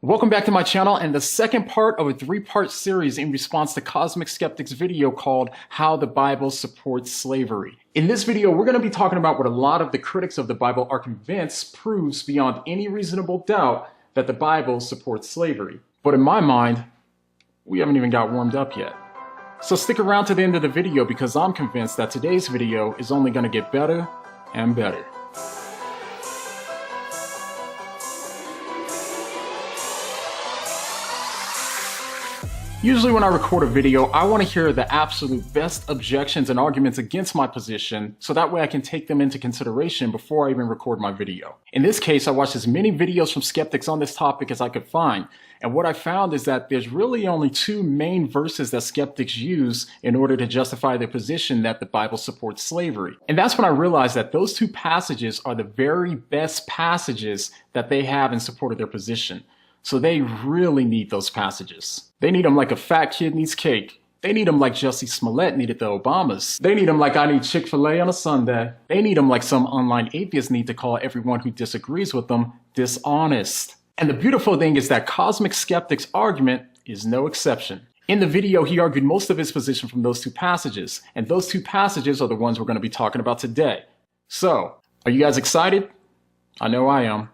Welcome back to my channel and the second part of a three-part series in response to Cosmic Skeptic's video called How the Bible Supports Slavery. In this video, we're going to be talking about what a lot of the critics of the Bible are convinced proves beyond any reasonable doubt that the Bible supports slavery. But in my mind, we haven't even got warmed up yet. So stick around to the end of the video because I'm convinced that today's video is only going to get better and better. Usually when I record a video, I want to hear the absolute best objections and arguments against my position so that way I can take them into consideration before I even record my video. In this case, I watched as many videos from skeptics on this topic as I could find, and what I found is that there's really only two main verses that skeptics use in order to justify their position that the Bible supports slavery. And that's when I realized that those two passages are the very best passages that they have in support of their position. So they really need those passages. They need them like a fat kid needs cake. They need them like Jussie Smollett needed the Obamas. They need them like I need Chick-fil-A on a Sunday. They need them like some online atheists need to call everyone who disagrees with them dishonest. And the beautiful thing is that Cosmic Skeptic's argument is no exception. In the video, he argued most of his position from those two passages, and those two passages are the ones we're going to be talking about today. So, are you guys excited? I know I am.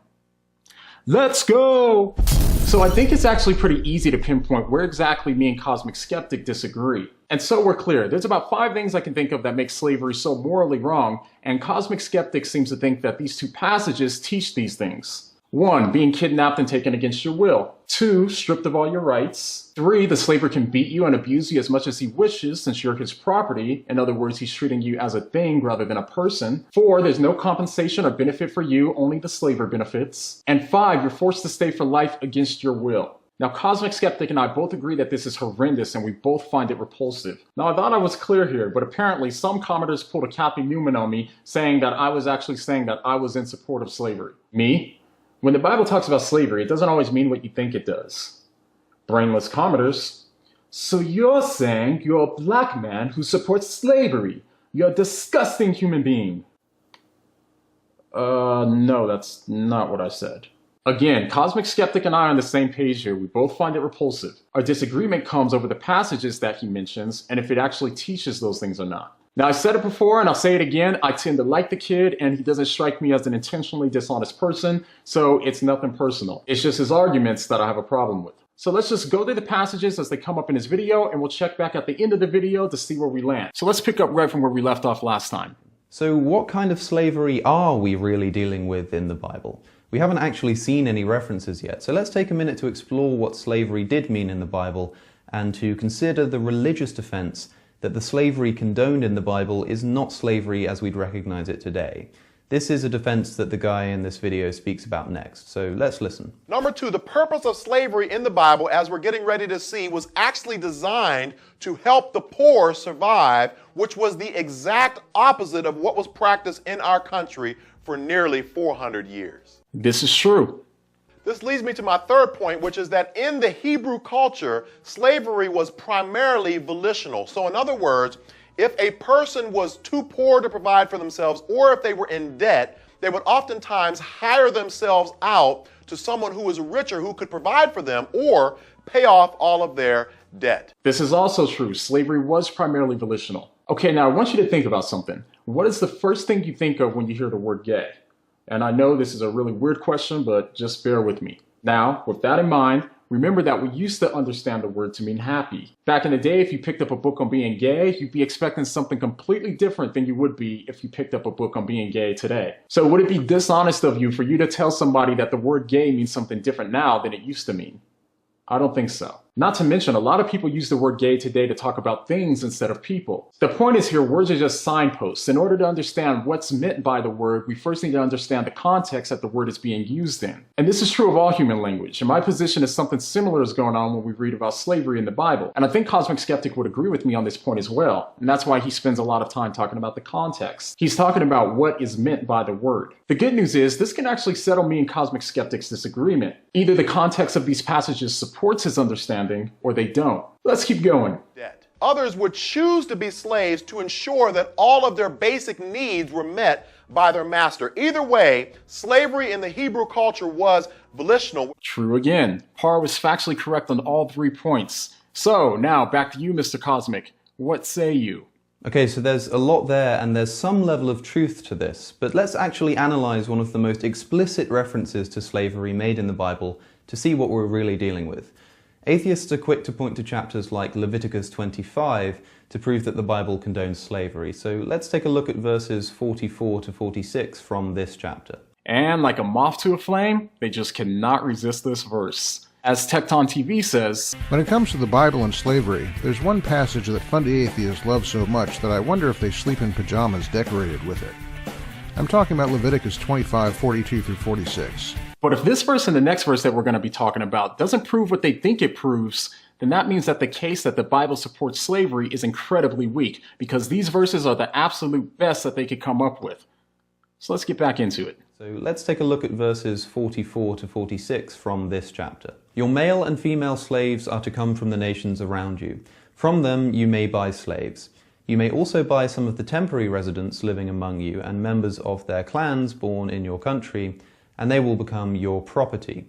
Let's go! So I think it's actually pretty easy to pinpoint where exactly me and Cosmic Skeptic disagree. And so we're clear, there's about 5 things I can think of that make slavery so morally wrong, and Cosmic Skeptic seems to think that these two passages teach these things. 1. Being kidnapped and taken against your will. 2. Stripped of all your rights. 3. The slaver can beat you and abuse you as much as he wishes since you're his property. In other words, he's treating you as a thing rather than a person. 4. There's no compensation or benefit for you, only the slaver benefits. And 5. You're forced to stay for life against your will. Now, Cosmic Skeptic and I both agree that this is horrendous and we both find it repulsive. Now, I thought I was clear here, but apparently some commenters pulled a Cappy Newman on me saying that I was actually saying that I was in support of slavery. Me? When the Bible talks about slavery, it doesn't always mean what you think it does. Brainless commenters. So you're saying you're a black man who supports slavery. You're a disgusting human being. No, that's not what I said. Again, Cosmic Skeptic and I are on the same page here. We both find it repulsive. Our disagreement comes over the passages that he mentions and if it actually teaches those things or not. Now, I said it before and I'll say it again, I tend to like the kid and he doesn't strike me as an intentionally dishonest person, so it's nothing personal. It's just his arguments that I have a problem with. So let's just go through the passages as they come up in his video and we'll check back at the end of the video to see where we land. So let's pick up right from where we left off last time. So what kind of slavery are we really dealing with in the Bible? We haven't actually seen any references yet, so let's take a minute to explore what slavery did mean in the Bible and to consider the religious defense that the slavery condoned in the Bible is not slavery as we'd recognize it today. This is a defense that the guy in this video speaks about next, so let's listen. Number 2, the purpose of slavery in the Bible, as we're getting ready to see, was actually designed to help the poor survive, which was the exact opposite of what was practiced in our country for nearly 400 years. This is true. This leads me to my third point, which is that in the Hebrew culture, slavery was primarily volitional. So in other words, if a person was too poor to provide for themselves, or if they were in debt, they would oftentimes hire themselves out to someone who was richer who could provide for them or pay off all of their debt. This is also true. Slavery was primarily volitional. Okay, now I want you to think about something. What is the first thing you think of when you hear the word gay? And I know this is a really weird question, but just bear with me. Now, with that in mind, remember that we used to understand the word to mean happy. Back in the day, if you picked up a book on being gay, you'd be expecting something completely different than you would be if you picked up a book on being gay today. So would it be dishonest of you for you to tell somebody that the word gay means something different now than it used to mean? I don't think so. Not to mention, a lot of people use the word gay today to talk about things instead of people. The point is here, words are just signposts. In order to understand what's meant by the word, we first need to understand the context that the word is being used in. And this is true of all human language. And my position is something similar is going on when we read about slavery in the Bible. And I think Cosmic Skeptic would agree with me on this point as well. And that's why he spends a lot of time talking about the context. He's talking about what is meant by the word. The good news is this can actually settle me and Cosmic Skeptic's disagreement. Either the context of these passages supports his understanding or they don't. Let's keep going. Others would choose to be slaves to ensure that all of their basic needs were met by their master. Either way, slavery in the Hebrew culture was volitional. True again. Parr was factually correct on all 3 points. So, now back to you, Mr. Cosmic. What say you? Okay, so there's a lot there, and there's some level of truth to this, but let's actually analyze one of the most explicit references to slavery made in the Bible to see what we're really dealing with. Atheists are quick to point to chapters like Leviticus 25 to prove that the Bible condones slavery, so let's take a look at verses 44 to 46 from this chapter. And like a moth to a flame, they just cannot resist this verse. As Tecton TV says, when it comes to the Bible and slavery, there's one passage that fundy atheists love so much that I wonder if they sleep in pajamas decorated with it. I'm talking about Leviticus 25, 42 through 46. But if this verse and the next verse that we're going to be talking about doesn't prove what they think it proves, then that means that the case that the Bible supports slavery is incredibly weak, because these verses are the absolute best that they could come up with. So let's get back into it. So let's take a look at verses 44 to 46 from this chapter. Your male and female slaves are to come from the nations around you. From them you may buy slaves. You may also buy some of the temporary residents living among you and members of their clans born in your country, and they will become your property.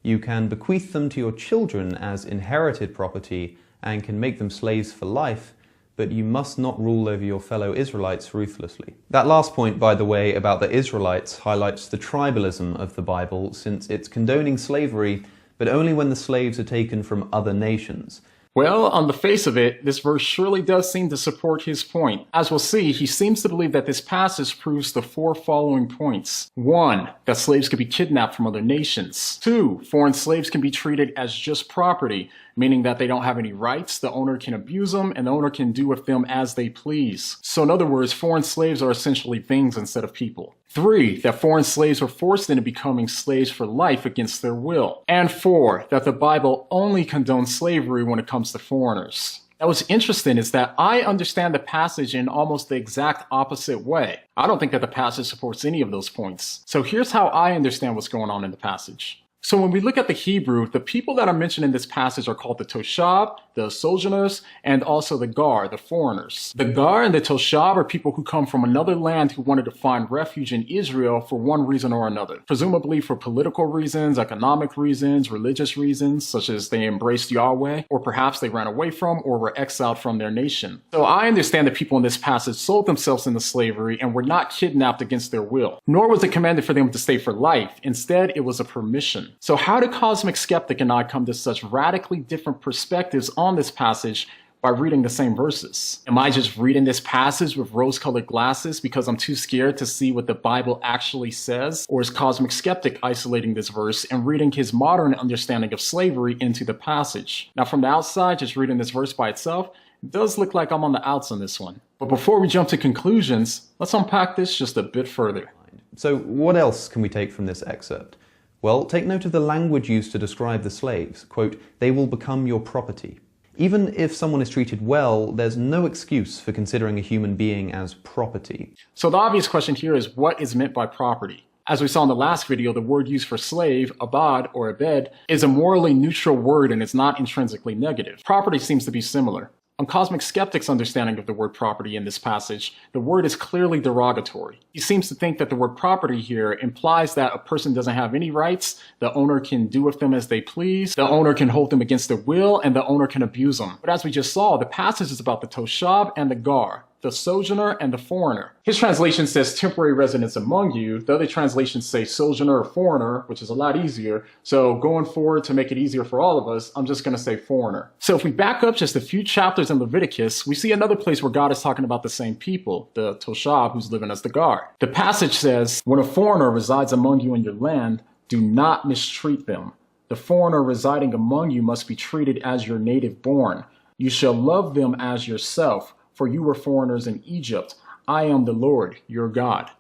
You can bequeath them to your children as inherited property and can make them slaves for life, but you must not rule over your fellow Israelites ruthlessly. That last point, by the way, about the Israelites highlights the tribalism of the Bible, since it's condoning slavery, but only when the slaves are taken from other nations. Well, on the face of it, this verse surely does seem to support his point. As we'll see, he seems to believe that this passage proves the 4 following points. 1. That slaves could be kidnapped from other nations. 2. Foreign slaves can be treated as just property, meaning that they don't have any rights, the owner can abuse them, and the owner can do with them as they please. So in other words, foreign slaves are essentially things instead of people. 3. That foreign slaves were forced into becoming slaves for life against their will. And 4. That the Bible only condones slavery when it comes to foreigners. Now what's interesting is that I understand the passage in almost the exact opposite way. I don't think that the passage supports any of those points. So here's how I understand what's going on in the passage. So when we look at the Hebrew, the people that are mentioned in this passage are called the Toshab, the sojourners, and also the Gar, the foreigners. The Gar and the Toshab are people who come from another land who wanted to find refuge in Israel for one reason or another. Presumably for political reasons, economic reasons, religious reasons, such as they embraced Yahweh, or perhaps they ran away from or were exiled from their nation. So I understand that people in this passage sold themselves into slavery and were not kidnapped against their will. Nor was it commanded for them to stay for life. Instead, it was a permission. So how do Cosmic Skeptic and I come to such radically different perspectives on this passage by reading the same verses? Am I just reading this passage with rose-colored glasses because I'm too scared to see what the Bible actually says? Or is Cosmic Skeptic isolating this verse and reading his modern understanding of slavery into the passage? Now from the outside, just reading this verse by itself, it does look like I'm on the outs on this one. But before we jump to conclusions, let's unpack this just a bit further. So what else can we take from this excerpt? Well, take note of the language used to describe the slaves. Quote, they will become your property. Even if someone is treated well, there's no excuse for considering a human being as property. So the obvious question here is, what is meant by property? As we saw in the last video, the word used for slave, abad or abed, is a morally neutral word and it's not intrinsically negative. Property seems to be similar. On Cosmic Skeptic's understanding of the word property in this passage, the word is clearly derogatory. He seems to think that the word property here implies that a person doesn't have any rights, the owner can do with them as they please, the owner can hold them against their will, and the owner can abuse them. But as we just saw, the passage is about the Toshab and the Gar, the sojourner and the foreigner. His translation says temporary residents among you. The other translations say sojourner or foreigner, which is a lot easier. So going forward to make it easier for all of us, I'm just going to say foreigner. So if we back up just a few chapters in Leviticus, we see another place where God is talking about the same people, the Toshab who's living as the Gar. The passage says, when a foreigner resides among you in your land, do not mistreat them. The foreigner residing among you must be treated as your native born. You shall love them as yourself, for you were foreigners in Egypt. I am the Lord, your God.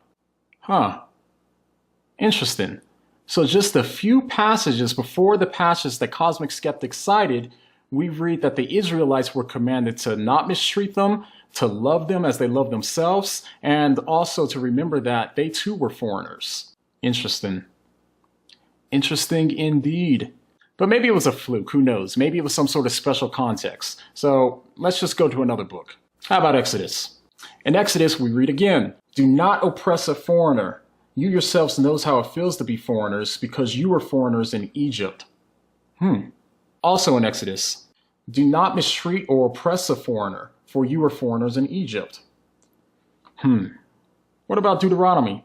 Interesting. So just a few passages before the passage that Cosmic Skeptic cited, we read that the Israelites were commanded to not mistreat them, to love them as they love themselves, and also to remember that they too were foreigners. Interesting. Interesting indeed. But maybe it was a fluke, who knows? Maybe it was some sort of special context. So let's just go to another book. How about Exodus? In Exodus, we read again, do not oppress a foreigner. You yourselves knows how it feels to be foreigners because you were foreigners in Egypt. Also in Exodus, do not mistreat or oppress a foreigner, for you were foreigners in Egypt. What about Deuteronomy?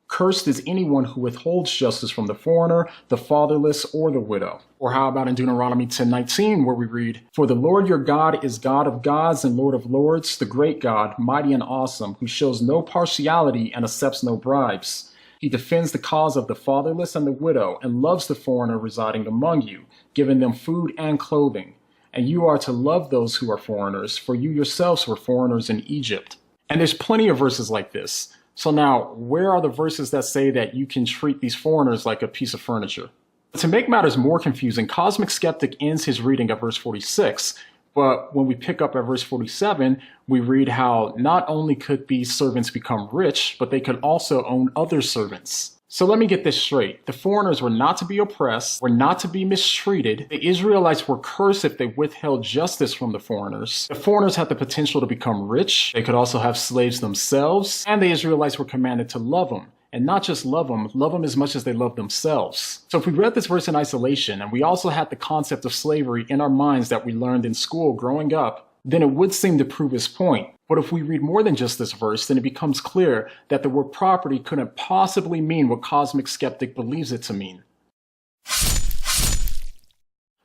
Cursed is anyone who withholds justice from the foreigner, the fatherless, or the widow. Or how about in Deuteronomy 10:19, where we read, For the Lord your God is God of gods and Lord of lords, the great God, mighty and awesome, who shows no partiality and accepts no bribes. He defends the cause of the fatherless and the widow, and loves the foreigner residing among you, giving them food and clothing. And you are to love those who are foreigners, for you yourselves were foreigners in Egypt. And there's plenty of verses like this. So now, where are the verses that say that you can treat these foreigners like a piece of furniture? To make matters more confusing, Cosmic Skeptic ends his reading at verse 46, but when we pick up at verse 47, we read how not only could these servants become rich, but they could also own other servants. So let me get this straight. The foreigners were not to be oppressed, were not to be mistreated. The Israelites were cursed if they withheld justice from the foreigners. The foreigners had the potential to become rich. They could also have slaves themselves. And the Israelites were commanded to love them. And not just love them as much as they love themselves. So if we read this verse in isolation, and we also had the concept of slavery in our minds that we learned in school growing up, then it would seem to prove his point. But if we read more than just this verse, then it becomes clear that the word property couldn't possibly mean what Cosmic Skeptic believes it to mean.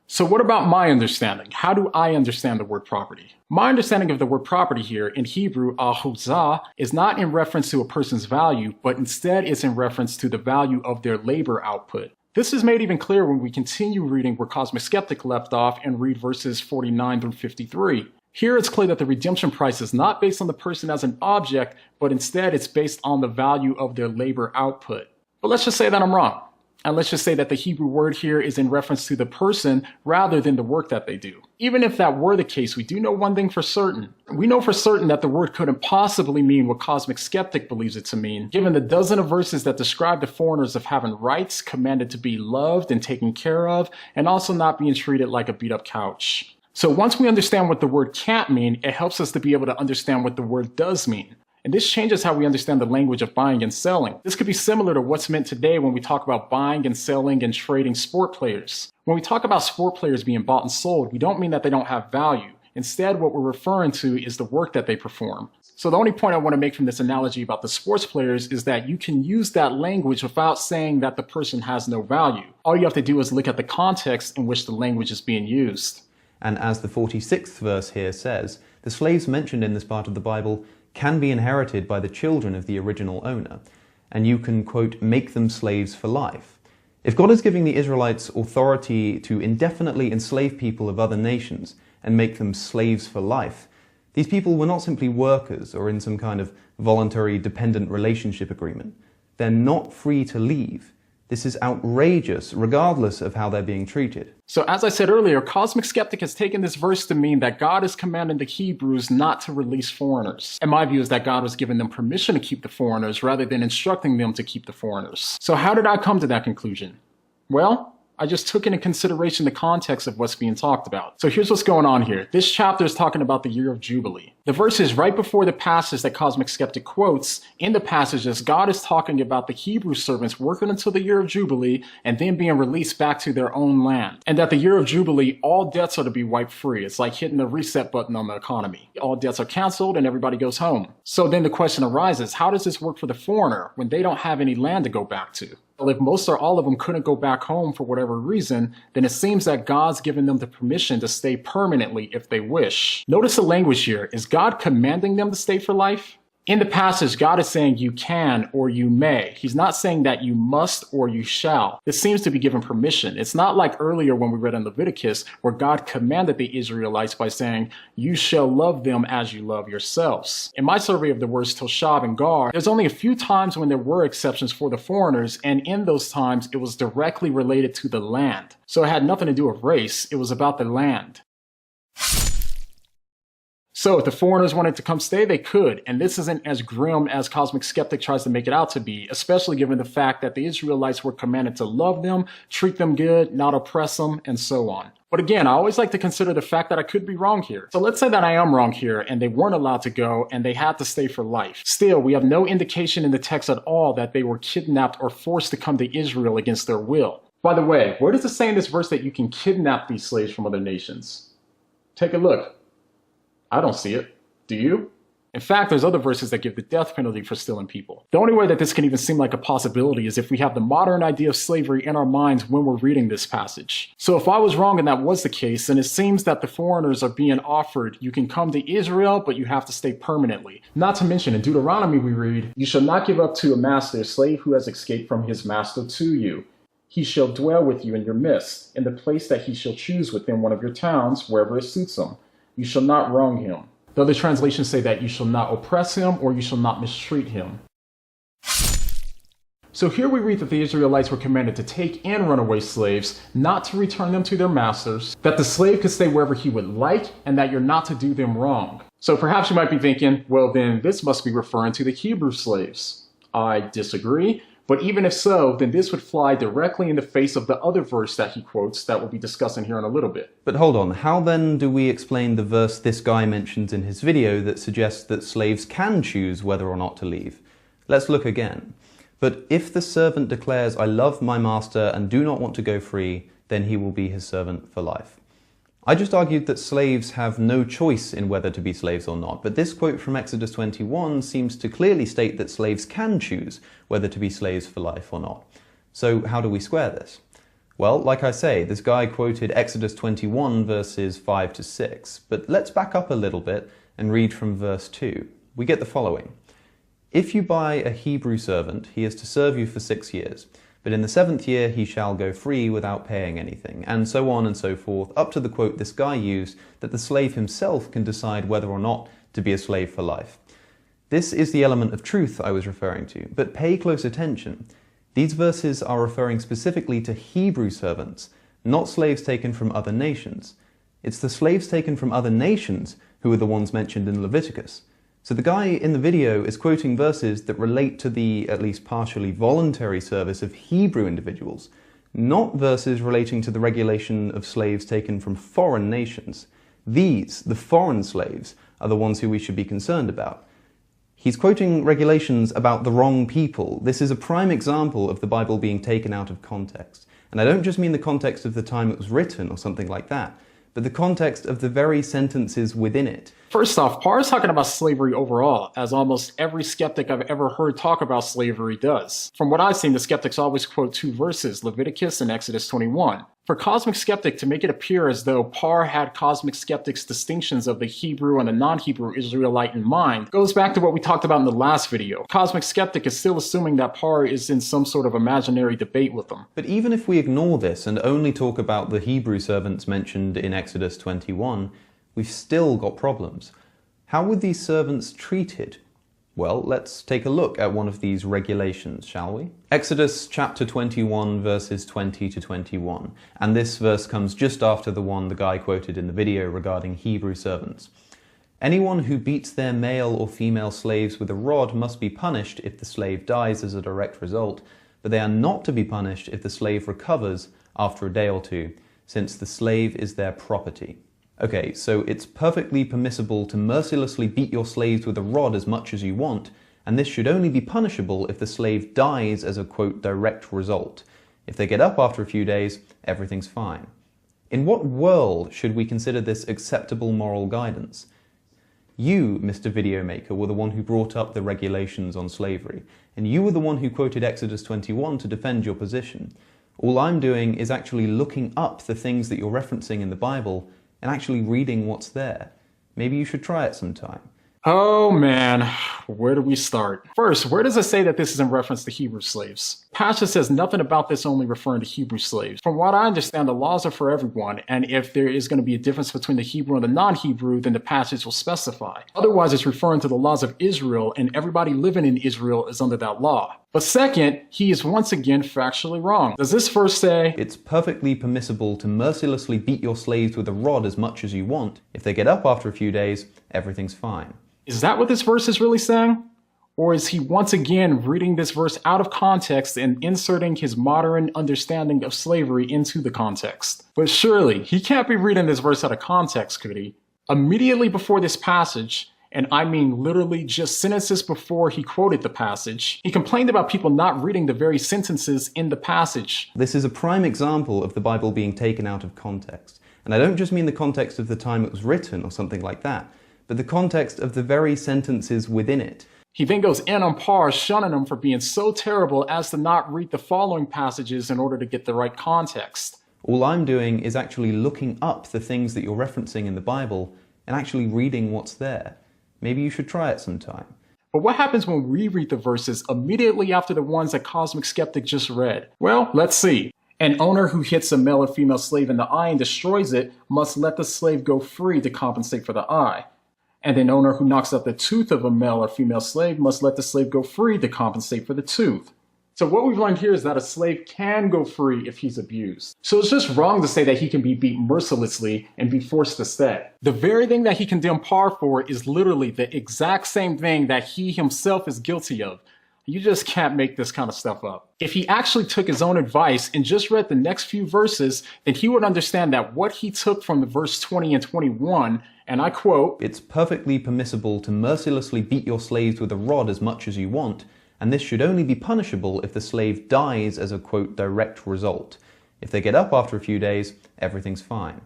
So what about my understanding? How do I understand the word property? My understanding of the word property here in Hebrew, ahuzah, is not in reference to a person's value, but instead is in reference to the value of their labor output. This is made even clearer when we continue reading where Cosmic Skeptic left off and read verses 49 through 53. Here it's clear that the redemption price is not based on the person as an object, but instead it's based on the value of their labor output. But let's just say that I'm wrong. And let's just say that the Hebrew word here is in reference to the person rather than the work that they do. Even if that were the case, we do know one thing for certain. We know for certain that the word couldn't possibly mean what Cosmic Skeptic believes it to mean, given the dozen of verses that describe the foreigners of having rights, commanded to be loved and taken care of, and also not being treated like a beat-up couch. So once we understand what the word can't mean, it helps us to be able to understand what the word does mean. And this changes how we understand the language of buying and selling. This could be similar to what's meant today when we talk about buying and selling and trading sport players. When we talk about sport players being bought and sold, we don't mean that they don't have value. Instead, what we're referring to is the work that they perform. So the only point I want to make from this analogy about the sports players is that you can use that language without saying that the person has no value. All you have to do is look at the context in which the language is being used. And as the 46th verse here says, the slaves mentioned in this part of the Bible can be inherited by the children of the original owner, and you can, quote, make them slaves for life. If God is giving the Israelites authority to indefinitely enslave people of other nations and make them slaves for life, these people were not simply workers or in some kind of voluntary dependent relationship agreement. They're not free to leave. This is outrageous, regardless of how they're being treated. So as I said earlier, Cosmic Skeptic has taken this verse to mean that God is commanding the Hebrews not to release foreigners. And my view is that God was giving them permission to keep the foreigners rather than instructing them to keep the foreigners. So how did I come to that conclusion? Well, I just took into consideration the context of what's being talked about. So here's what's going on here. This chapter is talking about the year of Jubilee. The verse is right before the passage that Cosmic Skeptic quotes. In the passages, God is talking about the Hebrew servants working until the year of Jubilee and then being released back to their own land. And that the year of Jubilee, all debts are to be wiped free. It's like hitting the reset button on the economy. All debts are canceled and everybody goes home. So then the question arises, how does this work for the foreigner when they don't have any land to go back to? Well, if most or all of them couldn't go back home for whatever reason, then it seems that God's given them the permission to stay permanently if they wish. Notice the language here. Is God commanding them to stay for life? In the passage, God is saying you can or you may. He's not saying that you must or you shall. This seems to be given permission. It's not like earlier when we read in Leviticus where God commanded the Israelites by saying, you shall love them as you love yourselves. In my survey of the words Toshav and Gar, there's only a few times when there were exceptions for the foreigners, and in those times it was directly related to the land. So it had nothing to do with race, it was about the land. So if the foreigners wanted to come stay, they could, and this isn't as grim as Cosmic Skeptic tries to make it out to be, especially given the fact that the Israelites were commanded to love them, treat them good, not oppress them, and so on. But again, I always like to consider the fact that I could be wrong here. So let's say that I am wrong here and they weren't allowed to go and they had to stay for life. Still, we have no indication in the text at all that they were kidnapped or forced to come to Israel against their will. By the way, where does it say in this verse that you can kidnap these slaves from other nations? Take a look. I don't see it. Do you? In fact, there's other verses that give the death penalty for stealing people. The only way that this can even seem like a possibility is if we have the modern idea of slavery in our minds when we're reading this passage. So if I was wrong and that was the case, then it seems that the foreigners are being offered, you can come to Israel, but you have to stay permanently. Not to mention, in Deuteronomy we read, "You shall not give up to a master a slave who has escaped from his master to you. He shall dwell with you in your midst, in the place that he shall choose within one of your towns, wherever it suits him. You shall not wrong him." The other translations say that you shall not oppress him or you shall not mistreat him. So here we read that the Israelites were commanded to take in runaway slaves, not to return them to their masters, that the slave could stay wherever he would like, and that you're not to do them wrong. So perhaps you might be thinking, well then this must be referring to the Hebrew slaves. I disagree. But even if so, then this would fly directly in the face of the other verse that he quotes that we'll be discussing here in a little bit. But hold on, how then do we explain the verse this guy mentions in his video that suggests that slaves can choose whether or not to leave? Let's look again. "But if the servant declares, 'I love my master and do not want to go free,' then he will be his servant for life." I just argued that slaves have no choice in whether to be slaves or not, but this quote from Exodus 21 seems to clearly state that slaves can choose whether to be slaves for life or not. So how do we square this? Well, like I say, this guy quoted Exodus 21 verses 5 to 6, but let's back up a little bit and read from verse 2. We get the following. "If you buy a Hebrew servant, he is to serve you for 6 years. But in the 7th year he shall go free without paying anything," and so on and so forth, up to the quote this guy used that the slave himself can decide whether or not to be a slave for life. This is the element of truth I was referring to, but pay close attention. These verses are referring specifically to Hebrew servants, not slaves taken from other nations. It's the slaves taken from other nations who are the ones mentioned in Leviticus. So the guy in the video is quoting verses that relate to the, at least partially, voluntary service of Hebrew individuals, not verses relating to the regulation of slaves taken from foreign nations. These, the foreign slaves, are the ones who we should be concerned about. He's quoting regulations about the wrong people. This is a prime example of the Bible being taken out of context. And I don't just mean the context of the time it was written or something like that, but the context of the very sentences within it. First off, Parr is talking about slavery overall, as almost every skeptic I've ever heard talk about slavery does. From what I've seen, the skeptics always quote two verses, Leviticus and Exodus 21. For Cosmic Skeptic to make it appear as though Parr had Cosmic Skeptic's distinctions of the Hebrew and the non-Hebrew Israelite in mind goes back to what we talked about in the last video. Cosmic Skeptic is still assuming that Parr is in some sort of imaginary debate with them. But even if we ignore this and only talk about the Hebrew servants mentioned in Exodus 21, we've still got problems. How were these servants treated? Well, let's take a look at one of these regulations, shall we? Exodus chapter 21, verses 20 to 21. And this verse comes just after the one the guy quoted in the video regarding Hebrew servants. "Anyone who beats their male or female slaves with a rod must be punished if the slave dies as a direct result, but they are not to be punished if the slave recovers after a day or two, since the slave is their property." Okay, so it's perfectly permissible to mercilessly beat your slaves with a rod as much as you want, and this should only be punishable if the slave dies as a, quote, direct result. If they get up after a few days, everything's fine. In what world should we consider this acceptable moral guidance? You, Mr. Videomaker, were the one who brought up the regulations on slavery, and you were the one who quoted Exodus 21 to defend your position. All I'm doing is actually looking up the things that you're referencing in the Bible and actually reading what's there. Maybe you should try it sometime. Oh man, where do we start? First, where does it say that this is in reference to Hebrew slaves? Passage says nothing about this only referring to Hebrew slaves. From what I understand, the laws are for everyone, and if there is going to be a difference between the Hebrew and the non-Hebrew, then the passage will specify. Otherwise, it's referring to the laws of Israel, and everybody living in Israel is under that law. But second, he is once again factually wrong. Does this verse say, "It's perfectly permissible to mercilessly beat your slaves with a rod as much as you want. If they get up after a few days, everything's fine"? Is that what this verse is really saying? Or is he once again reading this verse out of context and inserting his modern understanding of slavery into the context? But surely, he can't be reading this verse out of context, could he? Immediately before this passage, and I mean literally just sentences before he quoted the passage, he complained about people not reading the very sentences in the passage. This is a prime example of the Bible being taken out of context. And I don't just mean the context of the time it was written or something like that, but the context of the very sentences within it. He then goes in on Parr, shunning him for being so terrible as to not read the following passages in order to get the right context. All I'm doing is actually looking up the things that you're referencing in the Bible and actually reading what's there. Maybe you should try it sometime. But what happens when we read the verses immediately after the ones that Cosmic Skeptic just read? Well, let's see. An owner who hits a male or female slave in the eye and destroys it must let the slave go free to compensate for the eye. And an owner who knocks out the tooth of a male or female slave must let the slave go free to compensate for the tooth. So what we've learned here is that a slave can go free if he's abused. So it's just wrong to say that he can be beaten mercilessly and be forced to stay. The very thing that he condemned Parr for is literally the exact same thing that he himself is guilty of. You just can't make this kind of stuff up. If he actually took his own advice and just read the next few verses, then he would understand that what he took from the verse 20 and 21, and I quote, "It's perfectly permissible to mercilessly beat your slaves with a rod as much as you want, and this should only be punishable if the slave dies as a, quote, direct result. If they get up after a few days, everything's fine."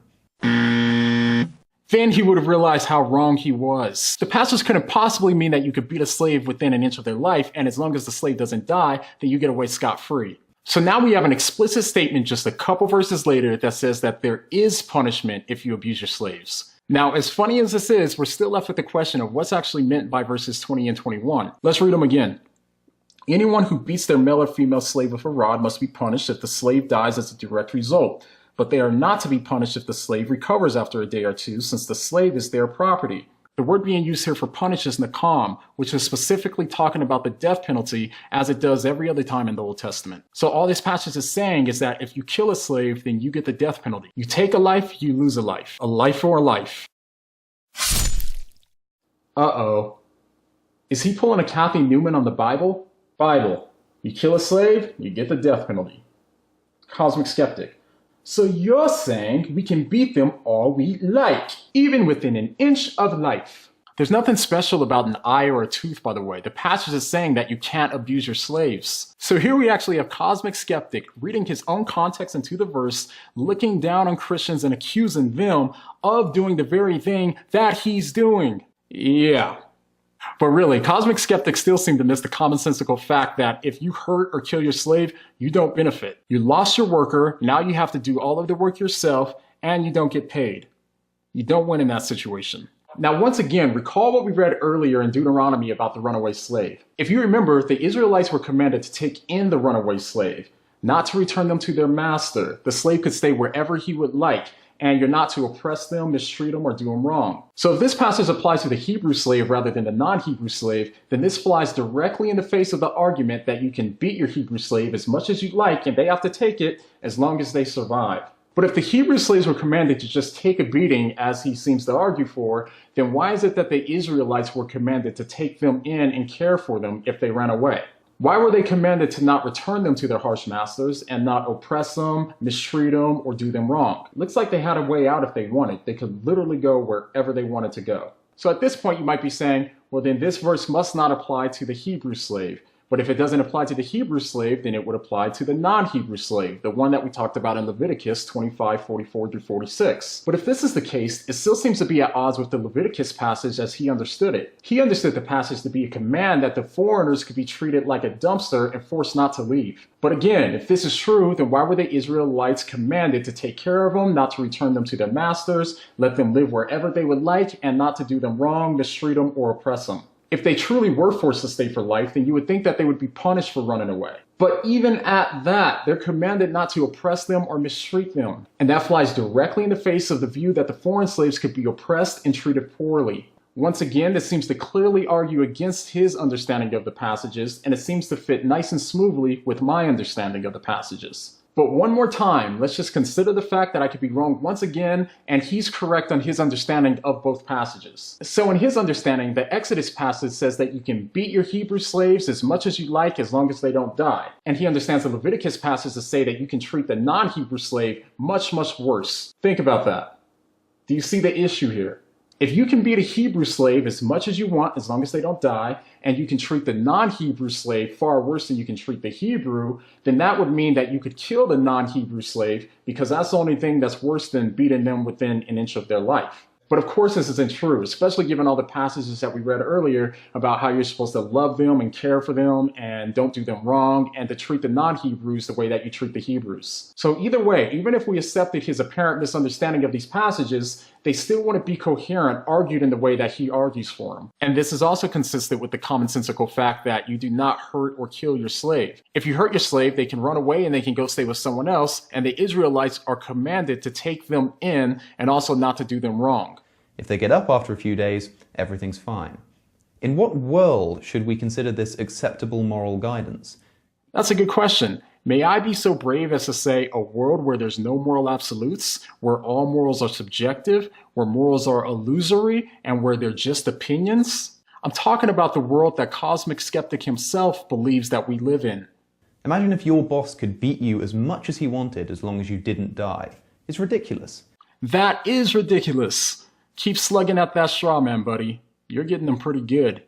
Then he would have realized how wrong he was. The passage couldn't possibly mean that you could beat a slave within an inch of their life, and as long as the slave doesn't die, then you get away scot-free. So now we have an explicit statement just a couple verses later that says that there is punishment if you abuse your slaves. Now, as funny as this is, we're still left with the question of what's actually meant by verses 20 and 21. Let's read them again. "Anyone who beats their male or female slave with a rod must be punished if the slave dies as a direct result. But they are not to be punished if the slave recovers after a day or two, since the slave is their property." The word being used here for punish is nakam, which is specifically talking about the death penalty as it does every other time in the Old Testament. So all this passage is saying is that if you kill a slave, then you get the death penalty. You take a life, you lose a life. A life for a life. Uh-oh. Is he pulling a Kathy Newman on the Bible? Bible. You kill a slave, you get the death penalty. Cosmic Skeptic. So you're saying we can beat them all we like, even within an inch of life. There's nothing special about an eye or a tooth, by the way. The passage is saying that you can't abuse your slaves. So here we actually have Cosmic Skeptic reading his own context into the verse, looking down on Christians and accusing them of doing the very thing that he's doing. Yeah. But really, Cosmic Skeptics still seem to miss the commonsensical fact that if you hurt or kill your slave, you don't benefit. You lost your worker, now you have to do all of the work yourself, and you don't get paid. You don't win in that situation. Now, once again, recall what we read earlier in Deuteronomy about the runaway slave. If you remember, the Israelites were commanded to take in the runaway slave, not to return them to their master. The slave could stay wherever he would like, and you're not to oppress them, mistreat them, or do them wrong. So if this passage applies to the Hebrew slave rather than the non-Hebrew slave, then this flies directly in the face of the argument that you can beat your Hebrew slave as much as you like and they have to take it as long as they survive. But if the Hebrew slaves were commanded to just take a beating, as he seems to argue for, then why is it that the Israelites were commanded to take them in and care for them if they ran away? Why were they commanded to not return them to their harsh masters and not oppress them, mistreat them, or do them wrong? Looks like they had a way out if they wanted. They could literally go wherever they wanted to go. So at this point, you might be saying, well, then this verse must not apply to the Hebrew slave. But if it doesn't apply to the Hebrew slave, then it would apply to the non-Hebrew slave, the one that we talked about in Leviticus 25:44-46. But if this is the case, it still seems to be at odds with the Leviticus passage as he understood it. He understood the passage to be a command that the foreigners could be treated like a dumpster and forced not to leave. But again, if this is true, then why were the Israelites commanded to take care of them, not to return them to their masters, let them live wherever they would like, and not to do them wrong, mistreat them, or oppress them? If they truly were forced to stay for life, then you would think that they would be punished for running away. But even at that, they're commanded not to oppress them or mistreat them. And that flies directly in the face of the view that the foreign slaves could be oppressed and treated poorly. Once again, this seems to clearly argue against his understanding of the passages, and it seems to fit nice and smoothly with my understanding of the passages. But one more time, let's just consider the fact that I could be wrong once again, and he's correct on his understanding of both passages. So in his understanding, the Exodus passage says that you can beat your Hebrew slaves as much as you like as long as they don't die. And he understands the Leviticus passage to say that you can treat the non-Hebrew slave much, much worse. Think about that. Do you see the issue here? If you can beat a Hebrew slave as much as you want, as long as they don't die, and you can treat the non-Hebrew slave far worse than you can treat the Hebrew, then that would mean that you could kill the non-Hebrew slave, because that's the only thing that's worse than beating them within an inch of their life. But of course this isn't true, especially given all the passages that we read earlier about how you're supposed to love them and care for them and don't do them wrong, and to treat the non-Hebrews the way that you treat the Hebrews. So either way, even if we accepted his apparent misunderstanding of these passages, they still wouldn't be coherent argued in the way that he argues for them. And this is also consistent with the commonsensical fact that you do not hurt or kill your slave. If you hurt your slave, they can run away and they can go stay with someone else, and the Israelites are commanded to take them in and also not to do them wrong. If they get up after a few days, everything's fine. In what world should we consider this acceptable moral guidance? That's a good question. May I be so brave as to say a world where there's no moral absolutes, where all morals are subjective, where morals are illusory, and where they're just opinions? I'm talking about the world that Cosmic Skeptic himself believes that we live in. Imagine if your boss could beat you as much as he wanted as long as you didn't die. It's ridiculous. That is ridiculous. Keep slugging at that straw man, buddy. You're getting them pretty good.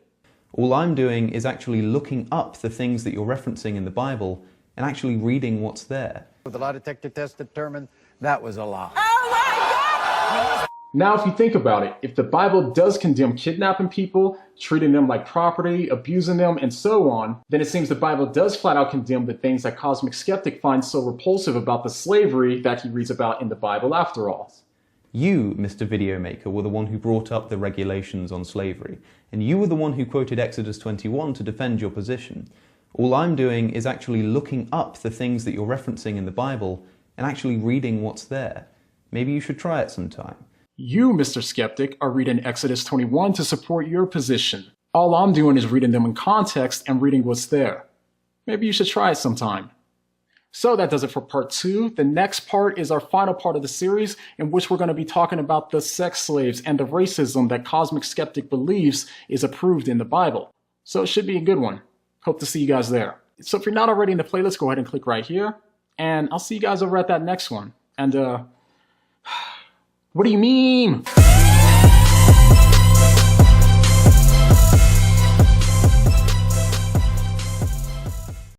All I'm doing is actually looking up the things that you're referencing in the Bible and actually reading what's there. The lie detector test determined that was a lie. Now, if you think about it, if the Bible does condemn kidnapping people, treating them like property, abusing them, and so on, then it seems the Bible does flat out condemn the things that Cosmic Skeptic finds so repulsive about the slavery that he reads about in the Bible after all. You, Mr. Video Maker, were the one who brought up the regulations on slavery, and you were the one who quoted Exodus 21 to defend your position. All I'm doing is actually looking up the things that you're referencing in the Bible and actually reading what's there. Maybe you should try it sometime. You, Mr. Skeptic, are reading Exodus 21 to support your position. All I'm doing is reading them in context and reading what's there. Maybe you should try it sometime. So that does it for part 2. The next part is our final part of the series, in which we're going to be talking about the sex slaves and the racism that Cosmic Skeptic believes is approved in the Bible. So it should be a good one. Hope to see you guys there. So if you're not already in the playlist, go ahead and click right here, and I'll see you guys over at that next one. And what do you mean?